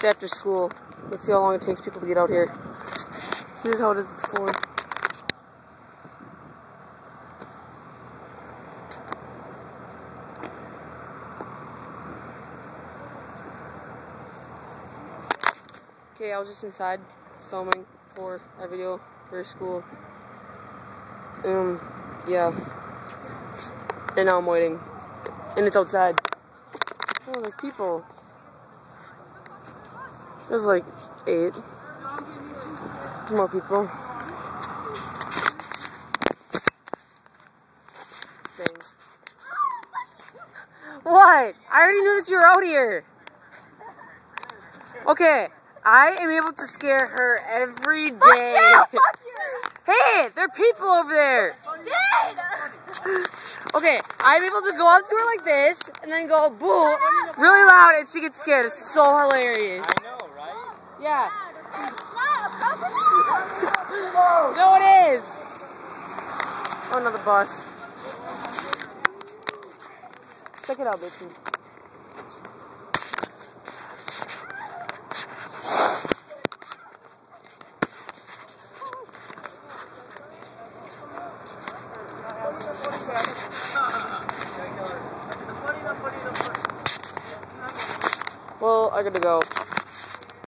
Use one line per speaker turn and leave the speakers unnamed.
It's after school. Let's see how long it takes people to get out here. This is how it is before. Okay, I was just inside filming for a video for school. Yeah. And now I'm waiting. And it's outside. Oh, there's people. There's like 8. There's more people. Dang. What? I already knew that you were out here. Okay, I am able to scare her every day.
Fuck you! Fuck you!
Hey, there are people over there. Okay, I'm able to go up to her like this, and then go boo, really loud, and she gets scared. It's so hilarious.
I know, right?
Yeah. No, it is. Oh, another bus. Check it out, bitches. Well, I gotta go.